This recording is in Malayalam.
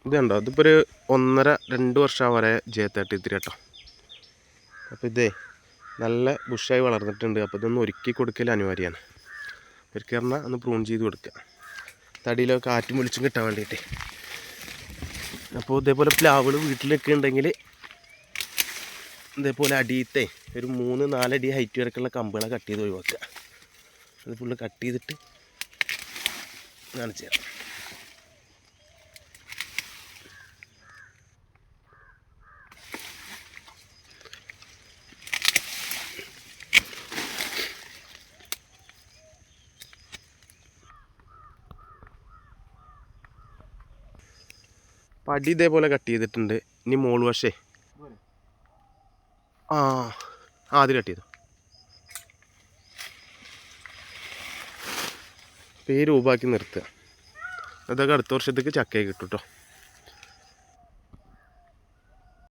ഇത് കണ്ടോ, ഇതിപ്പോൾ ഒരു 1.5-2 വർഷം വരെ ജയത്തേട്ട് ഇതിരി കേട്ടോ. അപ്പോൾ ഇതേ നല്ല ബുഷായി വളർന്നിട്ടുണ്ട്. അപ്പോൾ ഇതൊന്ന് ഒരുക്കി കൊടുക്കൽ അനിവാര്യമാണ്. ഒരുക്കി പറഞ്ഞാൽ ഒന്ന് പ്രൂൺ ചെയ്ത് കൊടുക്കുക, തടിയിലൊക്കെ കാറ്റും വെളിച്ചും കിട്ടാൻ വേണ്ടിയിട്ട്. അപ്പോൾ ഇതേപോലെ പ്ലാവുകൾ വീട്ടിലൊക്കെ ഉണ്ടെങ്കിൽ ഇതേപോലെ അടിയത്തെ ഒരു 3-4 അടി ഹൈറ്റ് വരെയൊക്കെയുള്ള കമ്പുകളെ കട്ട് ചെയ്ത് ഒഴിവാക്കുക. അത് ഫുള്ള് കട്ട് ചെയ്തിട്ട് കാണിച്ചു തരാം. പടി ഇതേപോലെ കട്ട് ചെയ്തിട്ടുണ്ട്. ഇനി മോൾ വശേ ആദ്യം കട്ട് ചെയ്തു രൂപമാക്കി നിർത്തുക. അതൊക്കെ അടുത്ത വർഷത്തേക്ക് ചക്കയെ കിട്ടും കേട്ടോ.